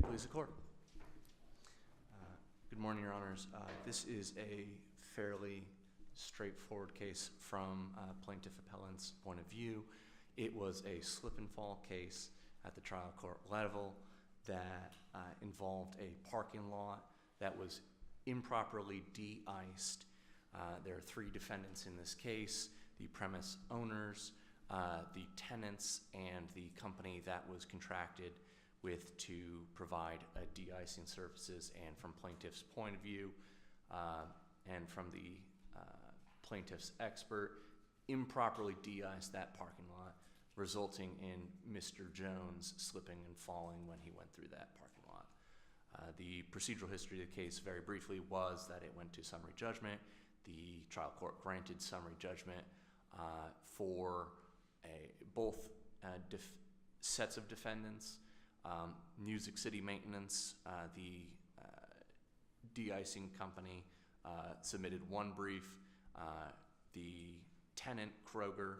Please the court. Good morning, Your Honors. This is a fairly straightforward case from plaintiff appellant's point of view. It was a slip and fall case at the trial court level that involved a parking lot that was improperly de-iced. There are three defendants in this case: the premise owners, the tenants, and the company that was contracted with to provide de-icing services. And from plaintiff's point of view, and from the plaintiff's expert, improperly de-iced that parking lot, resulting in Mr. Jones slipping and falling when he went through that parking lot. The procedural history of the case, very briefly, was that it went to summary judgment. The trial court granted summary judgment for both sets of defendants. Music City Maintenance, the de-icing company, submitted one brief. The tenant, Kroger,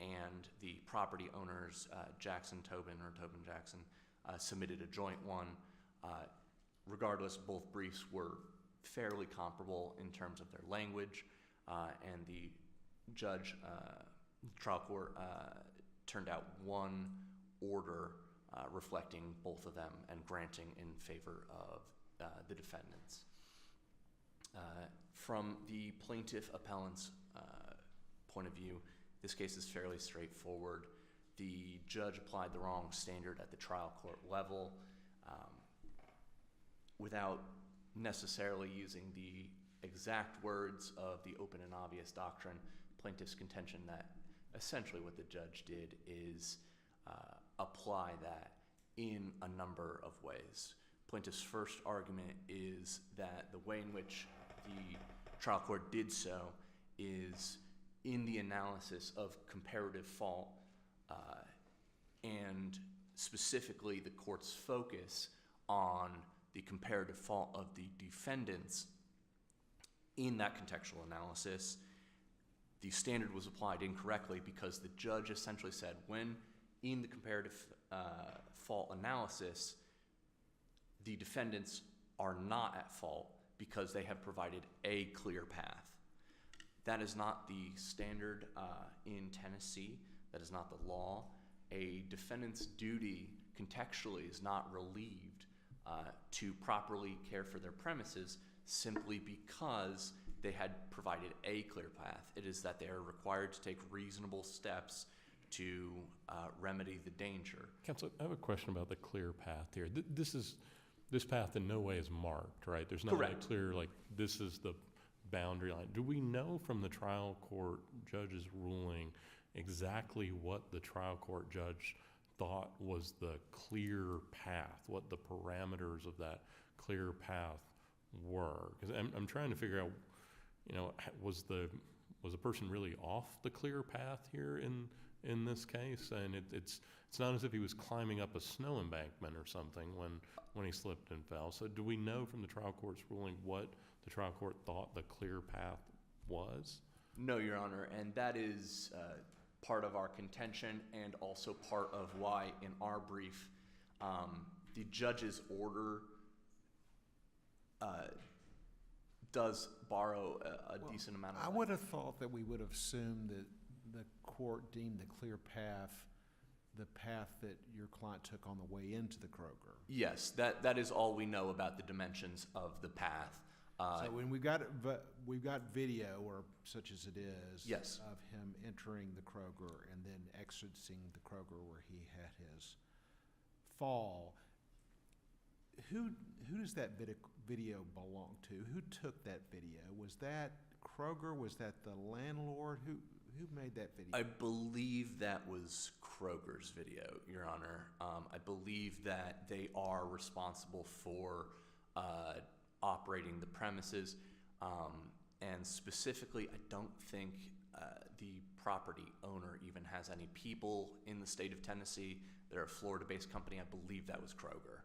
and the property owners, Jackson Tobin or Tobin Jackson, submitted a joint one. Regardless, both briefs were fairly comparable in terms of their language, and the trial court turned out one order reflecting both of them and granting in favor of the defendants. From the plaintiff appellant's point of view, this case is fairly straightforward. The judge applied the wrong standard at the trial court level without necessarily using the exact words of the open and obvious doctrine. Plaintiff's contention that essentially what the judge did is apply that in a number of ways. Plaintiff's first argument is that the way in which the trial court did so is in the analysis of comparative fault, and specifically the court's focus on the comparative fault of the defendants. In that contextual analysis, the standard was applied incorrectly because the judge essentially said when in the comparative fault analysis, the defendants are not at fault because they have provided a clear path. That is not the standard in Tennessee. That is not the law. A defendant's duty contextually is not relieved to properly care for their premises simply because they had provided a clear path. It is that they are required to take reasonable steps to remedy the danger. Counsel, I have a question about the clear path here. This path in no way is marked, right? There's not Correct. a clear, like, this is the boundary line. Do we know from the trial court judge's ruling exactly what the trial court judge thought was the clear path, what the parameters of that clear path were? Because I'm trying to figure out, was the person really off the clear path here in this case? And it's not as if he was climbing up a snow embankment or something when he slipped and fell. So do we know from the trial court's ruling what the trial court thought the clear path was? No, Your Honor, and that is part of our contention and also part of why in our brief the judge's order does borrow a decent amount of I would have thought that we would have assumed that the court deemed the clear path the path that your client took on the way into the Kroger. Yes, that is all we know about the dimensions of the path. So when we've got video, or such as it is, Yes. of him entering the Kroger and then exiting the Kroger where he had his fall. Who does that video belong to? Who took that video? Was that Kroger? Was that the landlord? Who made that video? I believe that was Kroger's video, Your Honor. I believe that they are responsible for operating the premises, and specifically, I don't think the property owner even has any people in the state of Tennessee. They're a Florida-based company. I believe that was Kroger.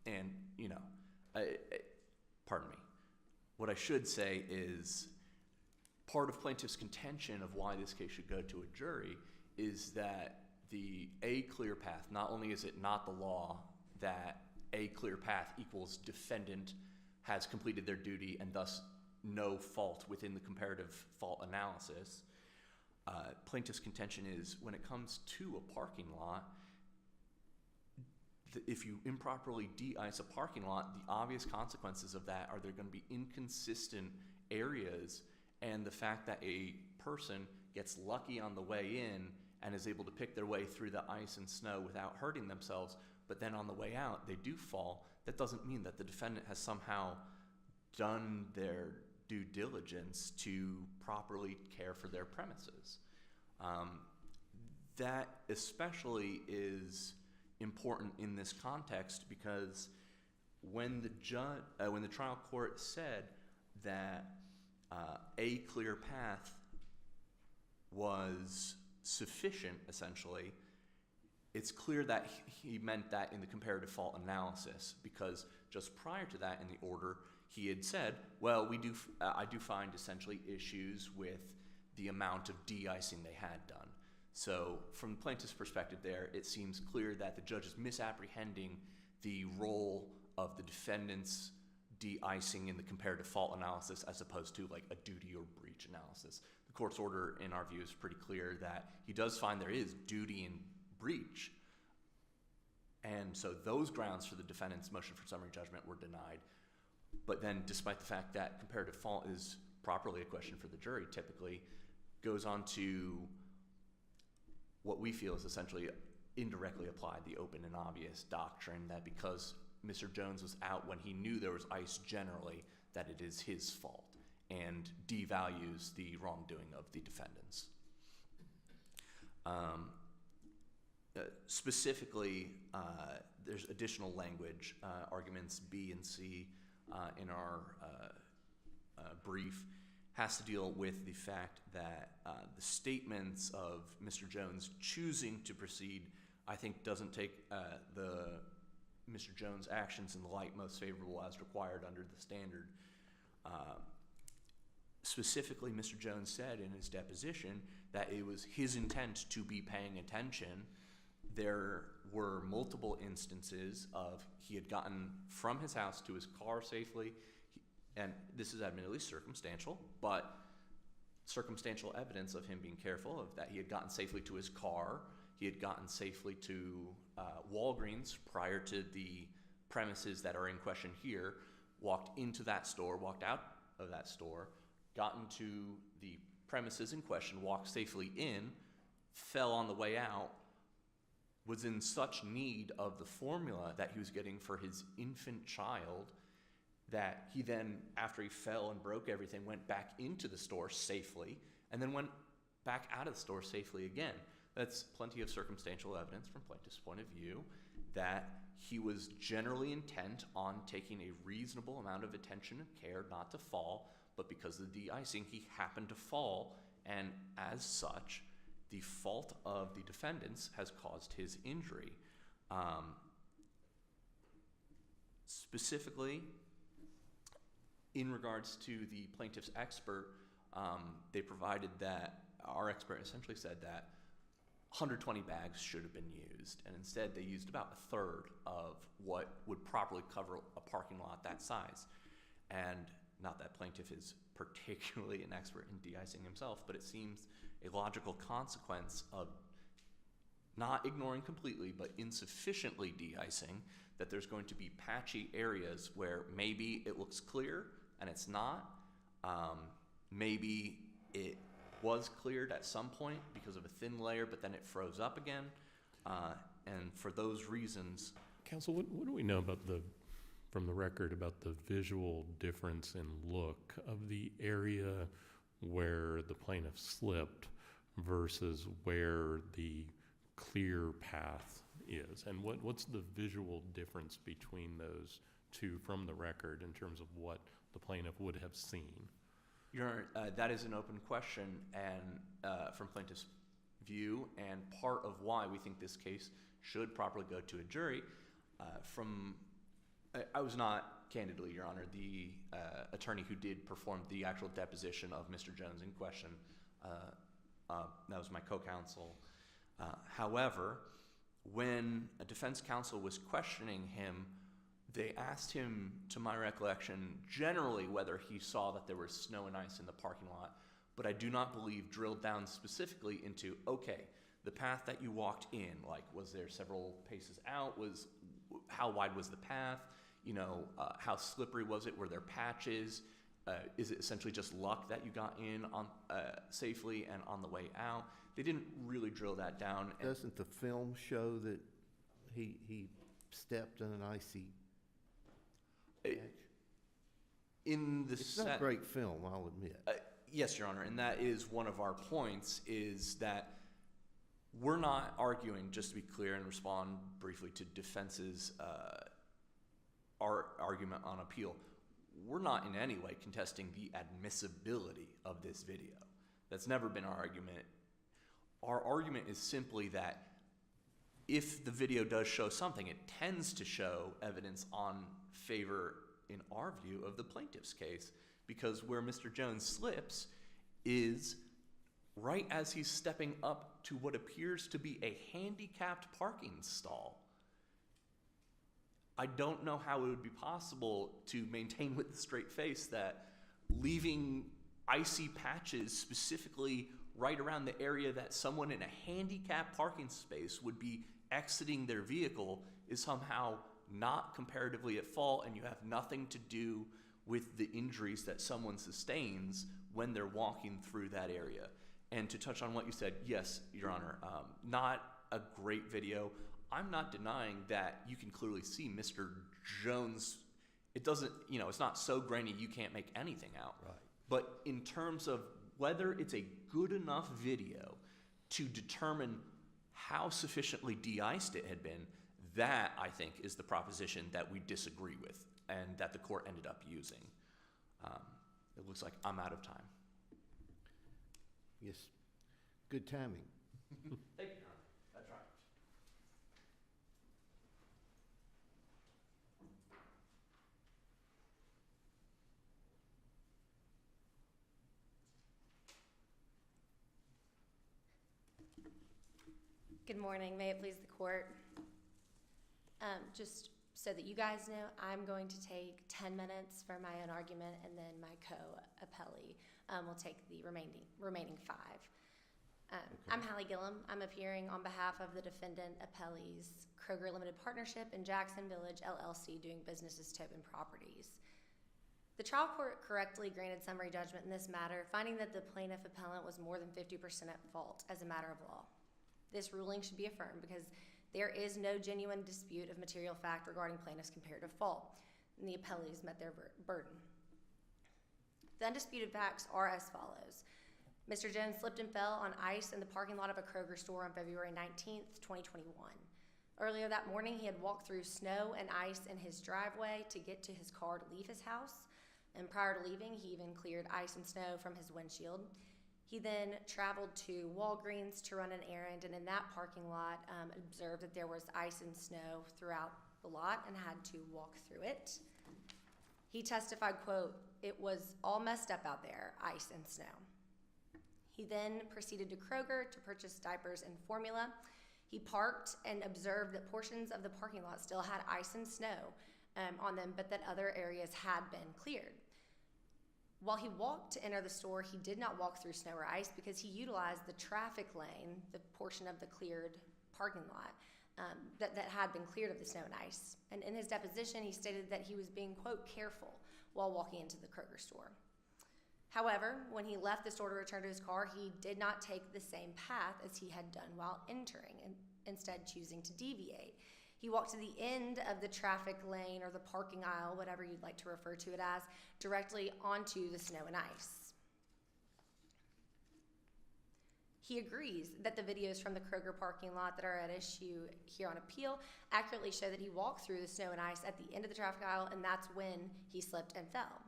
And, pardon me. What I should say is part of plaintiff's contention of why this case should go to a jury is that a clear path, not only is it not the law, that a clear path equals defendant has completed their duty and thus no fault within the comparative fault analysis. Plaintiff's contention is when it comes to a parking lot, if you improperly de-ice a parking lot, the obvious consequences of that are there going to be inconsistent areas, and the fact that a person gets lucky on the way in and is able to pick their way through the ice and snow without hurting themselves, but then on the way out they do fall, that doesn't mean that the defendant has somehow done their due diligence to properly care for their premises. That especially is important in this context because when the trial court said that a clear path was sufficient, essentially, it's clear that he meant that in the comparative fault analysis, because just prior to that in the order, he had said, well, I do find essentially issues with the amount of de-icing they had done. So from the plaintiff's perspective there, it seems clear that the judge is misapprehending the role of the defendant's de-icing in the comparative fault analysis as opposed to like a duty or breach analysis. The court's order, in our view, is pretty clear that he does find there is duty and breach, and so those grounds for the defendant's motion for summary judgment were denied. But then, despite the fact that comparative fault is properly a question for the jury, typically goes on to what we feel is essentially indirectly applied the open and obvious doctrine that because Mr. Jones was out when he knew there was ice generally, that it is his fault, and devalues the wrongdoing of the defendants. Specifically, there's additional language, arguments B and C in our brief, has to deal with the fact that the statements of Mr. Jones choosing to proceed, I think, doesn't take Mr. Jones' actions in the light most favorable as required under the standard. Specifically, Mr. Jones said in his deposition that it was his intent to be paying attention. There were multiple instances of he had gotten from his house to his car safely, and this is admittedly circumstantial, but circumstantial evidence of him being careful of that he had gotten safely to his car, he had gotten safely to Walgreens prior to the premises that are in question here, walked into that store, walked out of that store, gotten to the premises in question, walked safely in, fell on the way out, was in such need of the formula that he was getting for his infant child that he then, after he fell and broke everything, went back into the store safely and then went back out of the store safely again. That's plenty of circumstantial evidence from plaintiff's point of view that he was generally intent on taking a reasonable amount of attention and care not to fall, but because of the de-icing, he happened to fall, and as such, the fault of the defendants has caused his injury. Specifically, in regards to the plaintiff's expert, they provided that our expert essentially said that 120 bags should have been used, and instead they used about a third of what would properly cover a parking lot that size. And not that plaintiff is particularly an expert in de-icing himself, but it seems a logical consequence of not ignoring completely, but insufficiently de-icing, that there's going to be patchy areas where maybe it looks clear and it's not. Maybe it was cleared at some point because of a thin layer, but then it froze up again. And for those reasons... Counsel, what do we know about from the record about the visual difference in look of the area where the plaintiff slipped versus where the clear path is? And what's the visual difference between those two from the record in terms of what the plaintiff would have seen? Your Honor, that is an open question, and from plaintiff's view, and part of why we think this case should properly go to a jury. I was not, candidly, Your Honor, the attorney who did perform the actual deposition of Mr. Jones in question. That was my co-counsel. However, When a defense counsel was questioning him, they asked him, to my recollection, generally whether he saw that there was snow and ice in the parking lot, but I do not believe drilled down specifically into, okay, the path that you walked in, like, was there several paces out? How wide was the path? How slippery was it? Were there patches? Is it essentially just luck that you got in on safely and on the way out? They didn't really drill that down. Doesn't the film show that he stepped in an icy patch? It's not a great film, I'll admit. Yes, Your Honor, and that is one of our points, is that we're not arguing, just to be clear and respond briefly to defense's our argument on appeal, we're not in any way contesting the admissibility of this video. That's never been our argument. Our argument is simply that if the video does show something, it tends to show evidence on favor, in our view, of the plaintiff's case, because where Mr. Jones slips is right as he's stepping up to what appears to be a handicapped parking stall. I don't know how it would be possible to maintain with a straight face that leaving icy patches specifically right around the area that someone in a handicapped parking space would be exiting their vehicle is somehow not comparatively at fault, and you have nothing to do with the injuries that someone sustains when they're walking through that area. And to touch on what you said, yes, Your Honor, not a great video. I'm not denying that you can clearly see Mr. Jones. It doesn't, it's not so grainy you can't make anything out. Right. But in terms of whether it's a good enough video to determine how sufficiently de-iced it had been, that, I think, is the proposition that we disagree with and that the court ended up using. It looks like I'm out of time. Yes, good timing. Thank you, Your Honor. That's right. Good morning. May it please the court. Just so that you guys know, I'm going to take 10 minutes for my own argument, and then my co-appellee will take the remaining 5. I'm Hallie Gillum. I'm appearing on behalf of the defendant appellees, Kroger Limited Partnership and Jackson Village LLC, doing business as Tobin Properties. The trial court correctly granted summary judgment in this matter, finding that the plaintiff appellant was more than 50% at fault as a matter of law. This ruling should be affirmed because there is no genuine dispute of material fact regarding plaintiff's comparative fault, and the appellees met their burden. The undisputed facts are as follows. Mr. Jones slipped and fell on ice in the parking lot of a Kroger store on February 19th, 2021. Earlier that morning, he had walked through snow and ice in his driveway to get to his car to leave his house, and prior to leaving, he even cleared ice and snow from his windshield. He then traveled to Walgreens to run an errand, and in that parking lot observed that there was ice and snow throughout the lot and had to walk through it. He testified, quote, "It was all messed up out there, ice and snow." He then proceeded to Kroger to purchase diapers and formula. He parked and observed that portions of the parking lot still had ice and snow on them, but that other areas had been cleared. While he walked to enter the store, he did not walk through snow or ice because he utilized the traffic lane, the portion of the cleared parking lot that had been cleared of the snow and ice. And in his deposition, he stated that he was being, quote, careful while walking into the Kroger store. However, when he left the store to return to his car, he did not take the same path as he had done while entering, and instead choosing to deviate. He walked to the end of the traffic lane or the parking aisle, whatever you'd like to refer to it as, directly onto the snow and ice. He agrees that the videos from the Kroger parking lot that are at issue here on appeal accurately show that he walked through the snow and ice at the end of the traffic aisle, and that's when he slipped and fell.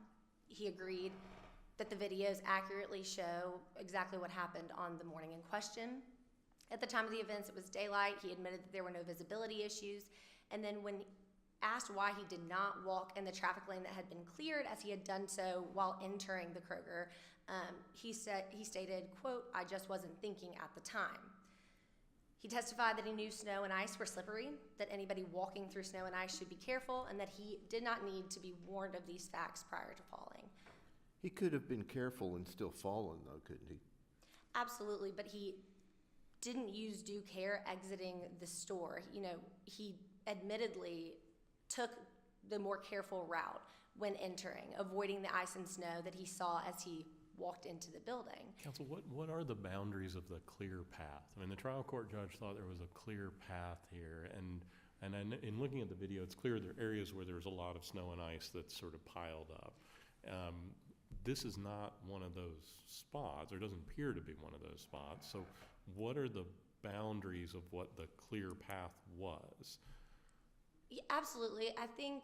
He agreed that the videos accurately show exactly what happened on the morning in question. At the time of the events, it was daylight. He admitted that there were no visibility issues. And then when asked why he did not walk in the traffic lane that had been cleared, as he had done so while entering the Kroger, he stated, quote, "I just wasn't thinking at the time." He testified that he knew snow and ice were slippery, that anybody walking through snow and ice should be careful, and that he did not need to be warned of these facts prior to falling. He could have been careful and still fallen, though, couldn't he? Absolutely, but he didn't use due care exiting the store. He admittedly took the more careful route when entering, avoiding the ice and snow that he saw as he walked into the building. Counsel, what are the boundaries of the clear path? I mean, the trial court judge thought there was a clear path here, and in looking at the video, it's clear there are areas where there's a lot of snow and ice that's sort of piled up. This is not one of those spots, or doesn't appear to be one of those spots. So what are the boundaries of what the clear path was? Yeah, absolutely. I think,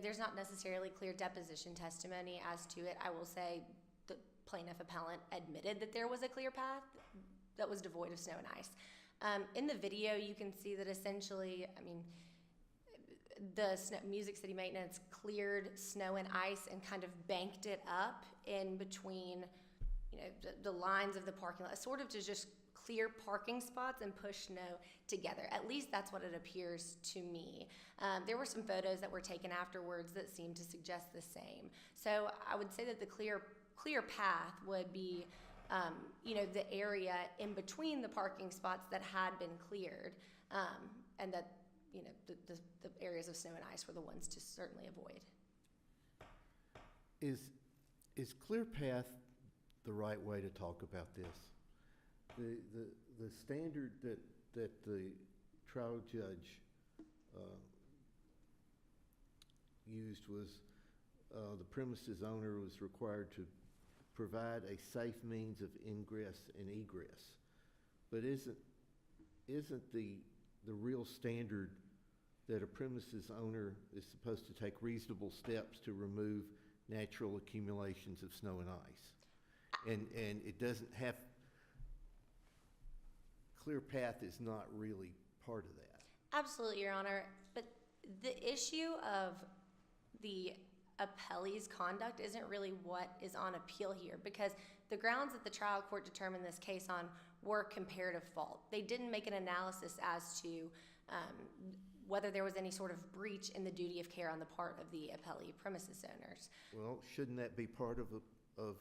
there's not necessarily clear deposition testimony as to it. I will say the plaintiff appellant admitted that there was a clear path that was devoid of snow and ice. In the video, you can see that essentially, the Music City Maintenance cleared snow and ice and kind of banked it up in between, the lines of the parking lot, sort of to just clear parking spots and push snow together. At least that's what it appears to me. There were some photos that were taken afterwards that seemed to suggest the same. So I would say that the clear path would be, the area in between the parking spots that had been cleared, and that, the areas of snow and ice were the ones to certainly avoid. Is clear path the right way to talk about this? The standard that the trial judge used was the premises owner was required to provide a safe means of ingress and egress. But isn't the real standard that a premises owner is supposed to take reasonable steps to remove natural accumulations of snow and ice? And it doesn't have, clear path is not really part of that. Absolutely, Your Honor. But the issue of the appellee's conduct isn't really what is on appeal here, because the grounds that the trial court determined this case on were comparative fault. They didn't make an analysis as to whether there was any sort of breach in the duty of care on the part of the appellee premises owners. Well, shouldn't that be part of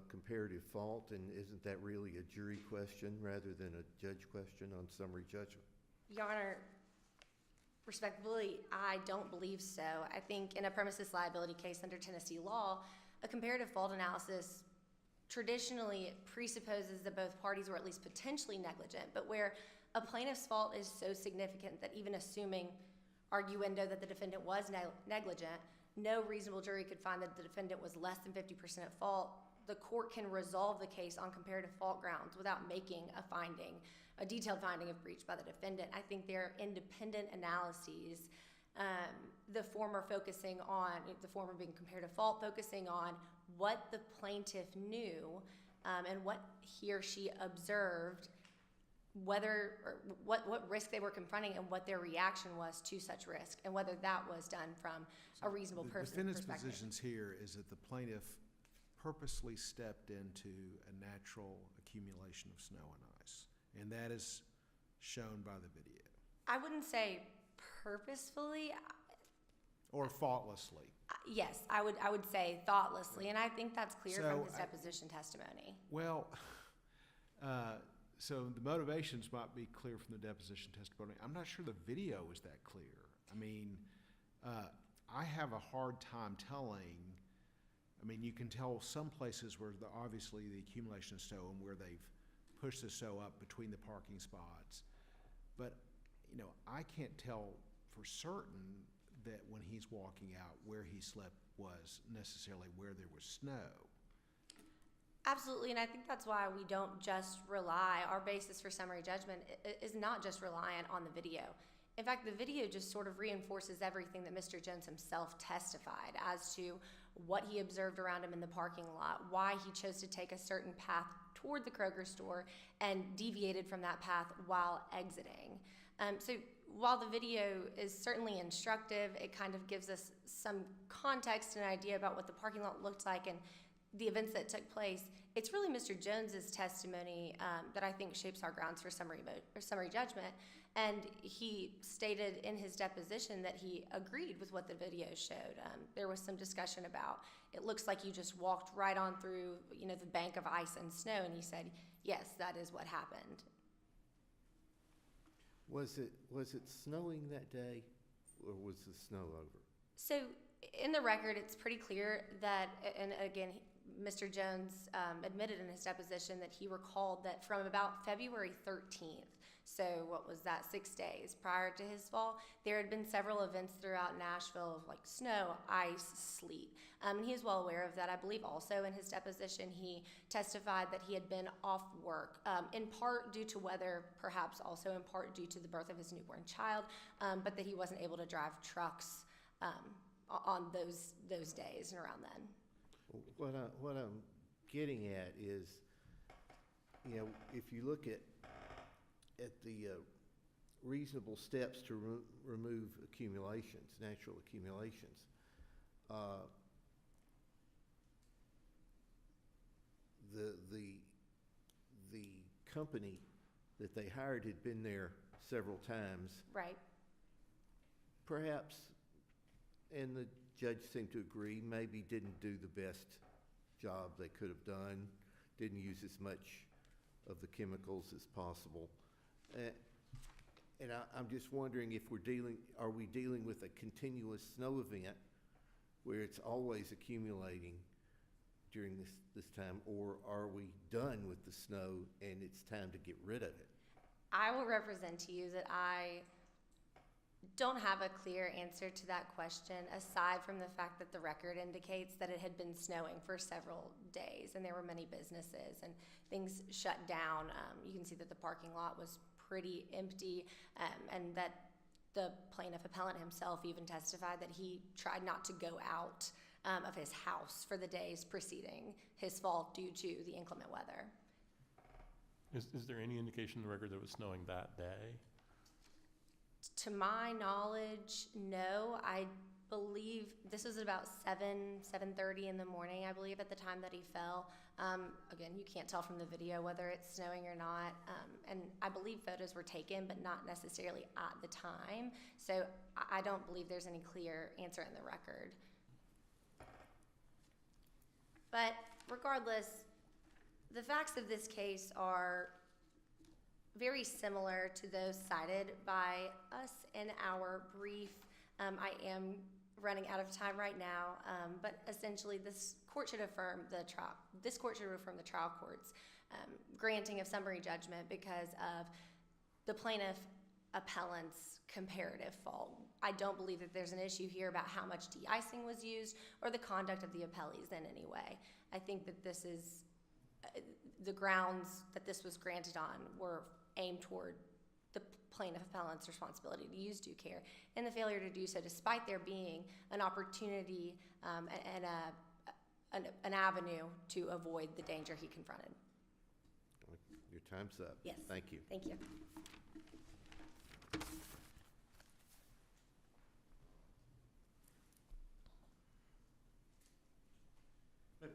comparative fault, and isn't that really a jury question rather than a judge question on summary judgment? Your Honor, respectfully, I don't believe so. I think in a premises liability case under Tennessee law, a comparative fault analysis traditionally presupposes that both parties were at least potentially negligent, but where a plaintiff's fault is so significant that even assuming arguendo that the defendant was negligent, no reasonable jury could find that the defendant was less than 50% at fault. The court can resolve the case on comparative fault grounds without making a detailed finding of breach by the defendant. I think they're independent analyses, the former being comparative fault, focusing on what the plaintiff knew and what he or she observed, what risk they were confronting and what their reaction was to such risk, and whether that was done from a reasonable person's perspective. The defendant's positions here is that the plaintiff purposely stepped into a natural accumulation of snow and ice, and that is shown by the video. I wouldn't say purposefully. Or thoughtlessly. Yes, I would say thoughtlessly, and I think that's clear from his deposition testimony. Well, so the motivations might be clear from the deposition testimony. I'm not sure the video is that clear. I mean, I have a hard time telling. I mean, you can tell some places where obviously the accumulation of snow and where they've pushed the snow up between the parking spots. But, I can't tell for certain that when he's walking out where he slept was necessarily where there was snow. Absolutely, and I think that's why we don't just rely, our basis for summary judgment is not just reliant on the video. In fact, the video just sort of reinforces everything that Mr. Jones himself testified as to what he observed around him in the parking lot, why he chose to take a certain path toward the Kroger store and deviated from that path while exiting. So while the video is certainly instructive, it kind of gives us some context and idea about what the parking lot looked like and the events that took place, it's really Mr. Jones's testimony that I think shapes our grounds for summary judgment. And he stated in his deposition that he agreed with what the video showed. There was some discussion about, it looks like you just walked right on through, the bank of ice and snow, and he said, yes, that is what happened. Was it snowing that day, or was the snow over? So in the record, it's pretty clear that, and again, Mr. Jones admitted in his deposition that he recalled that from about February 13th, so what was that, 6 days prior to his fall, there had been several events throughout Nashville of like snow, ice, sleet. And he was well aware of that. I believe also in his deposition he testified that he had been off work, in part due to weather, perhaps also in part due to the birth of his newborn child, but that he wasn't able to drive trucks on those days and around then. What I'm getting at is, if you look at the reasonable steps to remove accumulations, natural accumulations, the company that they hired had been there several times. Right. Perhaps, and the judge seemed to agree, maybe didn't do the best job they could have done, didn't use as much of the chemicals as possible. And I'm just wondering if are we dealing with a continuous snow event where it's always accumulating during this time, or are we done with the snow and it's time to get rid of it? I will represent to you that I don't have a clear answer to that question, aside from the fact that the record indicates that it had been snowing for several days and there were many businesses and things shut down. You can see that the parking lot was pretty empty, and that the plaintiff appellant himself even testified that he tried not to go out of his house for the days preceding his fall due to the inclement weather. Is there any indication in the record that it was snowing that day? To my knowledge, no. I believe this was about 7:30 in the morning, I believe, at the time that he fell. Again, you can't tell from the video whether it's snowing or not. And I believe photos were taken, but not necessarily at the time. So I don't believe there's any clear answer in the record. But regardless, the facts of this case are very similar to those cited by us in our brief. I am running out of time right now, but essentially this court should affirm the trial court's granting of summary judgment because of the plaintiff appellant's comparative fault. I don't believe that there's an issue here about how much de-icing was used or the conduct of the appellees in any way. I think that this is the grounds that this was granted on were aimed toward the plaintiff appellant's responsibility to use due care and the failure to do so despite there being an opportunity and an avenue to avoid the danger he confronted. Your time's up. Yes. Thank you. Thank you.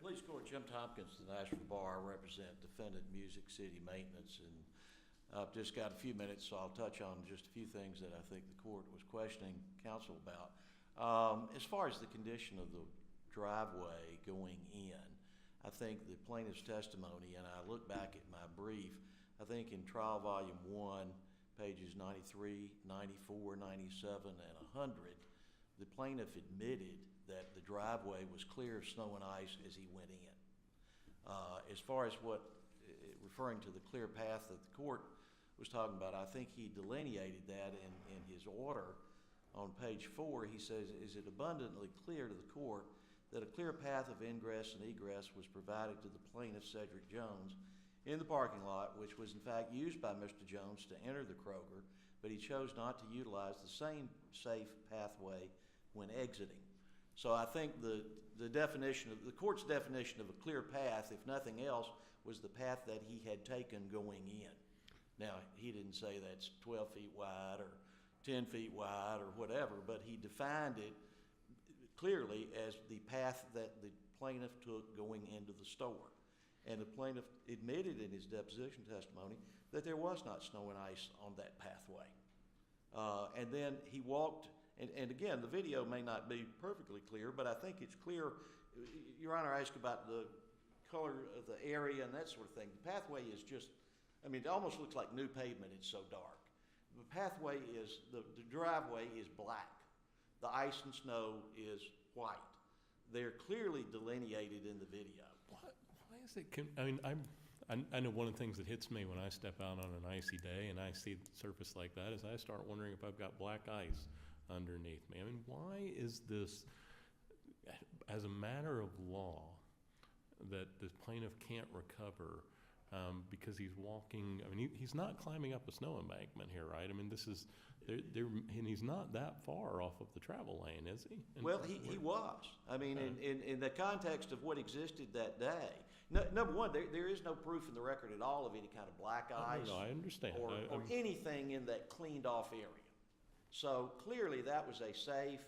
Police Court, Jim Tompkins, the Nashville Bar. I represent defendant Music City Maintenance, and I've just got a few minutes, so I'll touch on just a few things that I think the court was questioning counsel about. As far as the condition of the driveway going in, I think the plaintiff's testimony, and I look back at my brief, I think in trial volume 1, pages 93, 94, 97, and 100, the plaintiff admitted that the driveway was clear of snow and ice as he went in. As far as referring to the clear path that the court was talking about, I think he delineated that in his order on page 4. He says, "Is it abundantly clear to the court that a clear path of ingress and egress was provided to the plaintiff, Cedric Jones, in the parking lot, which was in fact used by Mr. Jones to enter the Kroger, but he chose not to utilize the same safe pathway when exiting?" So I think the court's definition of a clear path, if nothing else, was the path that he had taken going in. Now, he didn't say that's 12 feet wide or 10 feet wide or whatever, but he defined it clearly as the path that the plaintiff took going into the store. And the plaintiff admitted in his deposition testimony that there was not snow and ice on that pathway. And then he walked, and again, the video may not be perfectly clear, but I think it's clear. Your Honor asked about the color of the area and that sort of thing. The pathway is just, I mean, it almost looks like new pavement, it's so dark. The pathway is, the driveway is black. The ice and snow is white. They're clearly delineated in the video. Why is it, I mean, I know one of the things that hits me when I step out on an icy day and I see the surface like that is I start wondering if I've got black ice underneath me. I mean, why is this, as a matter of law, that the plaintiff can't recover because he's walking, I mean, he's not climbing up a snow embankment here, right? I mean, this is, and he's not that far off of the travel lane, is he? Well, he was. I mean, in the context of what existed that day, number one, there is no proof in the record at all of any kind of black ice. No, I understand. Or anything in that cleaned off area. So clearly that was a safe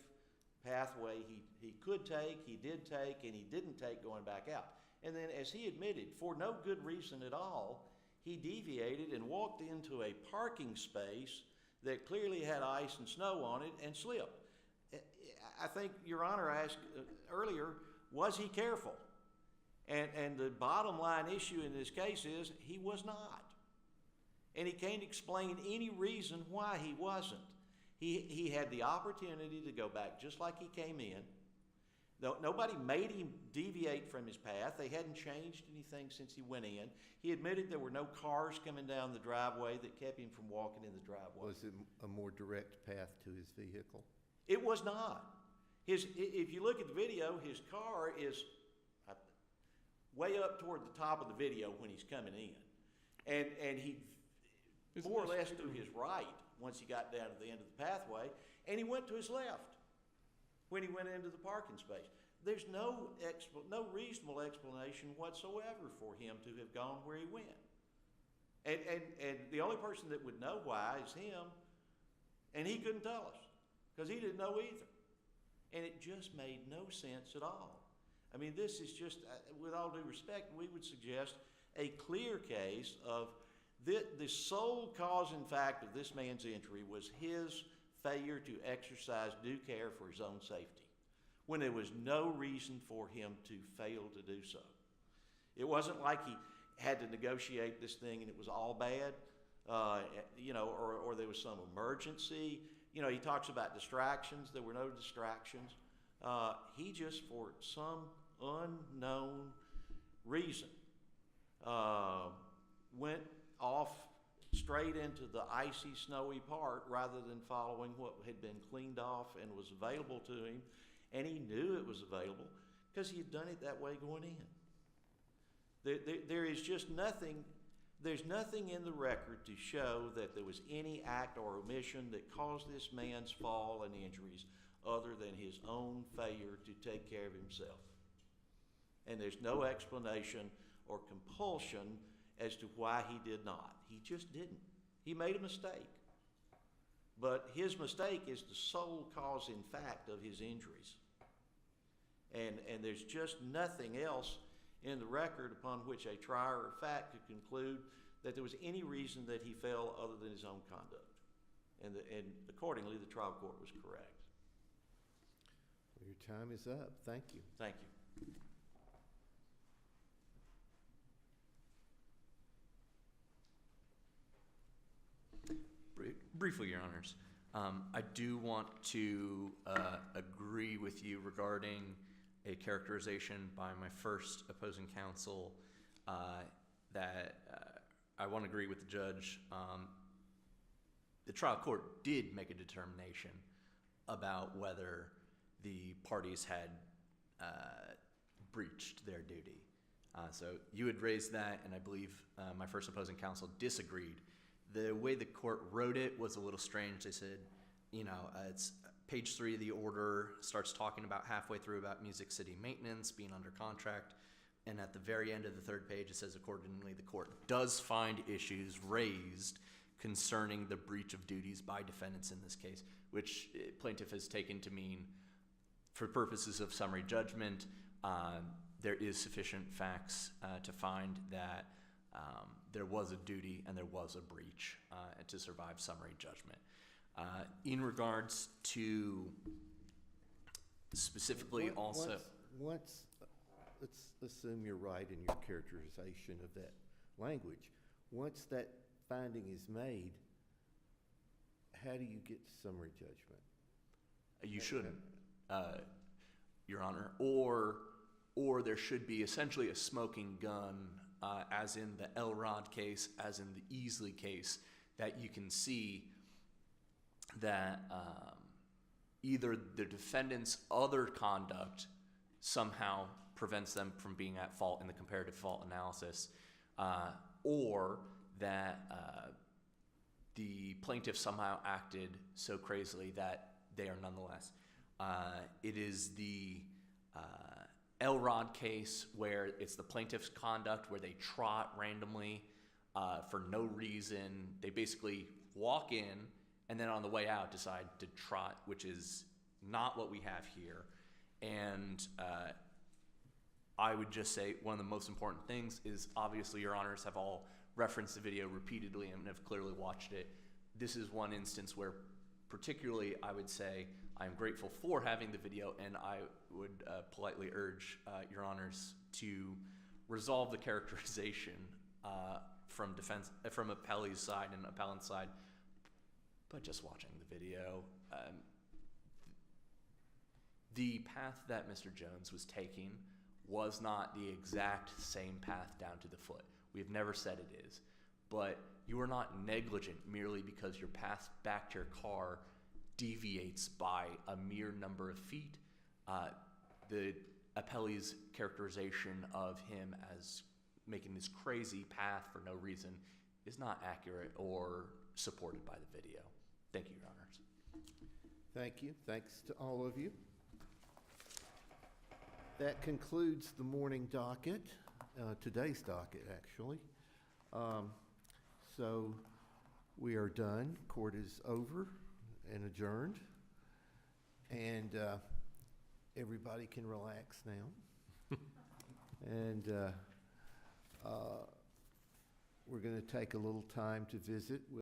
pathway he could take, he did take, and he didn't take going back out. And then as he admitted, for no good reason at all, he deviated and walked into a parking space that clearly had ice and snow on it and slipped. I think Your Honor asked earlier, was he careful? And the bottom line issue in this case is he was not. And he can't explain any reason why he wasn't. He had the opportunity to go back just like he came in. Nobody made him deviate from his path. They hadn't changed anything since he went in. He admitted there were no cars coming down the driveway that kept him from walking in the driveway. Was it a more direct path to his vehicle? It was not. If you look at the video, his car is way up toward the top of the video when he's coming in. And he more or less to his right once he got down to the end of the pathway, and he went to his left when he went into the parking space. There's no reasonable explanation whatsoever for him to have gone where he went. And the only person that would know why is him, and he couldn't tell us because he didn't know either. And it just made no sense at all. I mean, this is just, with all due respect, we would suggest a clear case of the sole cause and fact of this man's injury was his failure to exercise due care for his own safety, when there was no reason for him to fail to do so. It wasn't like he had to negotiate this thing and it was all bad, or there was some emergency. He talks about distractions. There were no distractions. He just, for some unknown reason, went off straight into the icy, snowy part rather than following what had been cleaned off and was available to him. And he knew it was available because he had done it that way going in. There is just nothing, there's nothing in the record to show that there was any act or omission that caused this man's fall and injuries other than his own failure to take care of himself. And there's no explanation or compulsion as to why he did not. He just didn't. He made a mistake. But his mistake is the sole cause in fact of his injuries. And there's just nothing else in the record upon which a trier of fact could conclude that there was any reason that he fell other than his own conduct. And accordingly, the trial court was correct. Well, your time is up. Thank you. Thank you. Briefly, Your Honors, I do want to agree with you regarding a characterization by my first opposing counsel that I want to agree with the judge. The trial court did make a determination about whether the parties had breached their duty. So you had raised that, and I believe my first opposing counsel disagreed. The way the court wrote it was a little strange. They said, it's page 3 of the order starts talking about halfway through about Music City maintenance being under contract. And at the very end of the third page, it says, accordingly, the court does find issues raised concerning the breach of duties by defendants in this case, which plaintiff has taken to mean for purposes of summary judgment there is sufficient facts to find that there was a duty and there was a breach to survive summary judgment. In regards to specifically also... Once, let's assume you're right in your characterization of that language. Once that finding is made, how do you get to summary judgment? You shouldn't, Your Honor. Or there should be essentially a smoking gun, as in the Elrod case, as in the Easley case, that you can see that either the defendant's other conduct somehow prevents them from being at fault in the comparative fault analysis, or that the plaintiff somehow acted so crazily that they are nonetheless. It is the Elrod case where it's the plaintiff's conduct where they trot randomly for no reason. They basically walk in and then on the way out decide to trot, which is not what we have here. And I would just say one of the most important things is obviously Your Honors have all referenced the video repeatedly and have clearly watched it. This is one instance where particularly I would say I'm grateful for having the video, and I would politely urge Your Honors to resolve the characterization from appellee's side and appellant's side, but just watching the video. The path that Mr. Jones was taking was not the exact same path down to the foot. We have never said it is, but you are not negligent merely because your path back to your car deviates by a mere number of feet. The appellee's characterization of him as making this crazy path for no reason is not accurate or supported by the video. Thank you, Your Honors. Thank you. Thanks to all of you. That concludes the morning docket, today's docket, actually. So we are done. Court is over and adjourned. And everybody can relax now. And we're going to take a little time to visit with